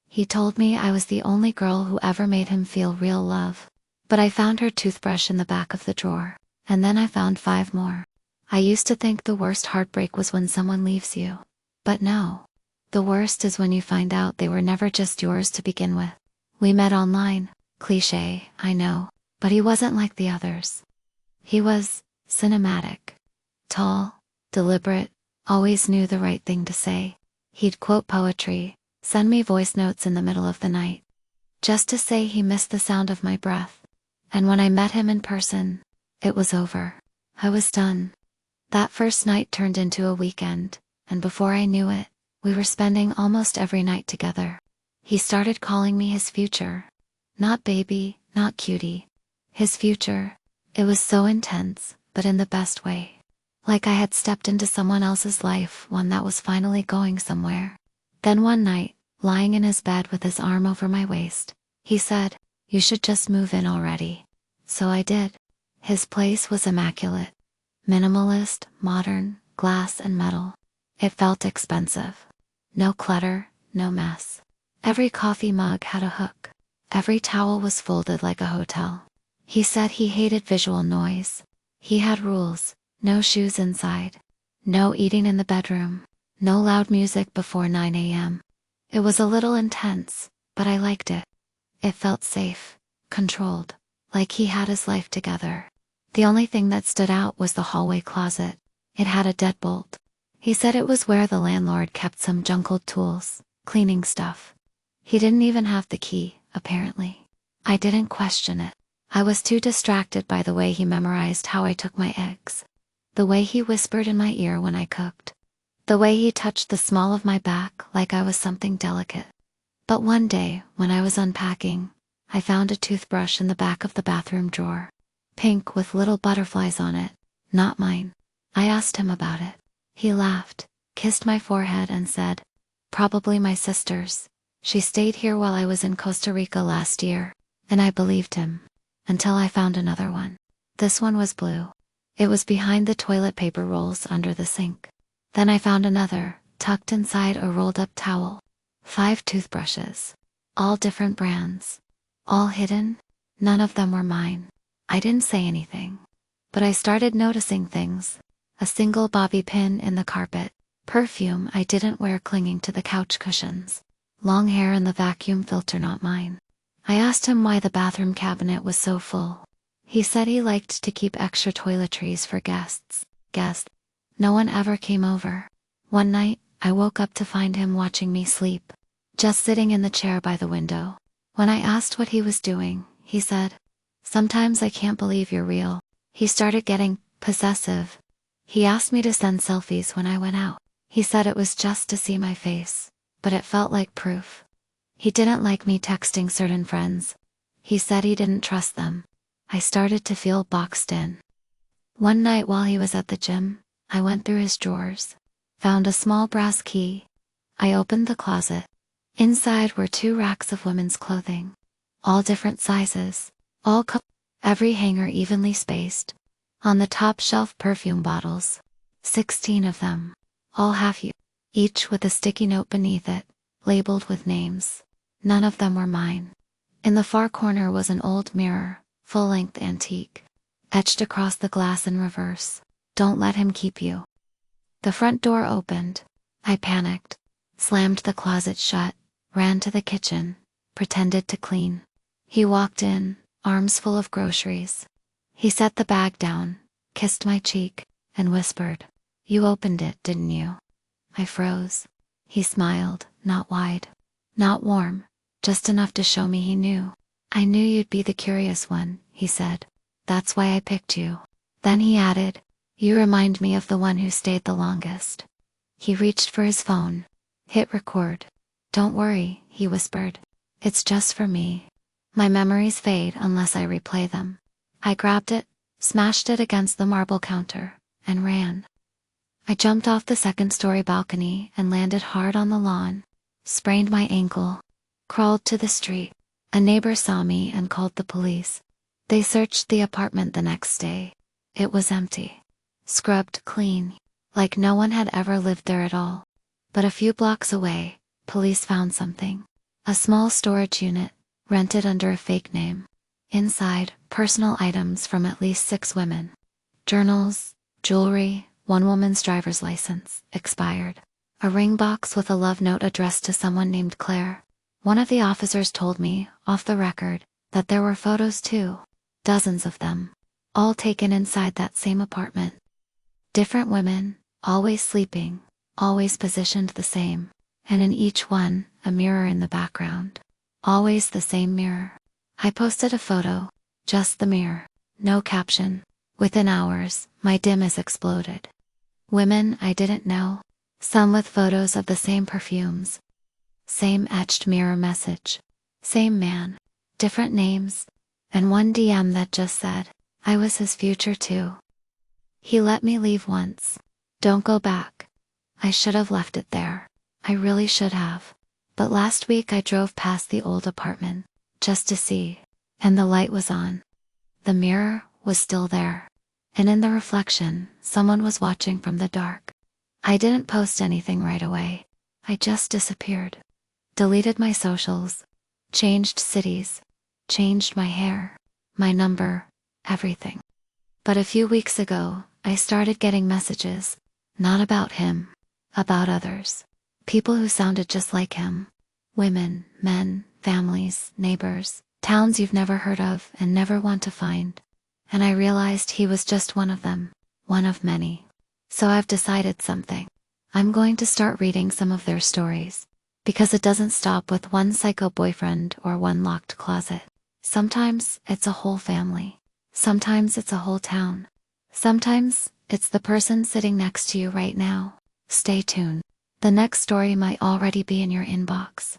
He told me I was the only girl who ever made him feel real love. But I found her toothbrush in the back of the drawer. And then I found 5 more. I used to think the worst heartbreak was when someone leaves you. But no. The worst is when you find out they were never just yours to begin with. We met online. Cliché, I know. But he wasn't like the others. He was cinematic. Tall, deliberate, always knew the right thing to say. He'd quote poetry, send me voice notes in the middle of the night, just to say he missed the sound of my breath. And when I met him in person, it was over. I was done. That first night turned into a weekend, and before I knew it, we were spending almost every night together. He started calling me his future. Not baby, not cutie. His future. It was so intense, but in the best way. Like I had stepped into someone else's life, one that was finally going somewhere. Then one night, lying in his bed with his arm over my waist, he said, "You should just move in already." So I did. His place was immaculate. Minimalist, modern, glass and metal. It felt expensive. No clutter, no mess. Every coffee mug had a hook. Every towel was folded like a hotel. He said he hated visual noise. He had rules. No shoes inside. No eating in the bedroom. No loud music before 9 a.m. It was a little intense, but I liked it. It felt safe, controlled, like he had his life together. The only thing that stood out was the hallway closet. It had a deadbolt. He said it was where the landlord kept some junkled tools, cleaning stuff. He didn't even have the key, apparently. I didn't question it. I was too distracted by the way he memorized how I took my eggs. The way he whispered in my ear when I cooked. The way he touched the small of my back like I was something delicate. But one day, when I was unpacking, I found a toothbrush in the back of the bathroom drawer. Pink with little butterflies on it. Not mine. I asked him about it. He laughed, kissed my forehead and said, "Probably my sister's. She stayed here while I was in Costa Rica last year." And I believed him. Until I found another one. This one was blue. It was behind the toilet paper rolls under the sink. Then I found another, tucked inside a rolled-up towel. 5 toothbrushes. All different brands. All hidden. None of them were mine. I didn't say anything. But I started noticing things. A single bobby pin in the carpet. Perfume I didn't wear clinging to the couch cushions. Long hair in the vacuum filter not mine. I asked him why the bathroom cabinet was so full. He said he liked to keep extra toiletries for guests. No one ever came over. One night, I woke up to find him watching me sleep. Just sitting in the chair by the window. When I asked what he was doing, he said, "Sometimes I can't believe you're real." He started getting possessive. He asked me to send selfies when I went out. He said it was just to see my face, but it felt like proof. He didn't like me texting certain friends. He said he didn't trust them. I started to feel boxed in. One night while he was at the gym, I went through his drawers. Found a small brass key. I opened the closet. Inside were 2 racks of women's clothing. All different sizes. Every hanger evenly spaced. On the top shelf perfume bottles. 16 of them. All half-used. Each with a sticky note beneath it, labeled with names. None of them were mine. In the far corner was an old mirror, full-length antique. Etched across the glass in reverse. "Don't let him keep you." The front door opened. I panicked. Slammed the closet shut, ran to the kitchen, pretended to clean. He walked in, arms full of groceries. He set the bag down, kissed my cheek, and whispered, "You opened it, didn't you?" I froze. He smiled, not wide. Not warm, just enough to show me he knew. "I knew you'd be the curious one," he said. "That's why I picked you." Then he added, "You remind me of the one who stayed the longest." He reached for his phone. Hit record. "Don't worry," he whispered. "It's just for me. My memories fade unless I replay them." I grabbed it, smashed it against the marble counter, and ran. I jumped off the second-story balcony and landed hard on the lawn. Sprained my ankle. Crawled to the street. A neighbor saw me and called the police. They searched the apartment the next day. It was empty. Scrubbed clean. Like no one had ever lived there at all. But a few blocks away, police found something. A small storage unit, rented under a fake name. Inside, personal items from at least 6 women. Journals, jewelry, one woman's driver's license, expired. A ring box with a love note addressed to someone named Claire. One of the officers told me, off the record, that there were photos too. Dozens of them. All taken inside that same apartment. Different women, always sleeping, always positioned the same. And in each one, a mirror in the background. Always the same mirror. I posted a photo, just the mirror, no caption. Within hours, my DMs exploded. Women I didn't know, some with photos of the same perfumes. Same etched mirror message. Same man, different names, and one DM that just said, I was his future too. He let me leave once. Don't go back. I should have left it there. I really should have. But last week I drove past the old apartment, just to see, and the light was on. The mirror was still there. And in the reflection, someone was watching from the dark. I didn't post anything right away. I just disappeared. Deleted my socials. Changed cities. Changed my hair. My number. Everything. But a few weeks ago, I started getting messages. Not about him. About others. People who sounded just like him. Women, men, families, neighbors, towns you've never heard of and never want to find. And I realized he was just one of them. One of many. So I've decided something. I'm going to start reading some of their stories. Because it doesn't stop with one psycho boyfriend or one locked closet. Sometimes it's a whole family. Sometimes it's a whole town. Sometimes it's the person sitting next to you right now. Stay tuned. The next story might already be in your inbox.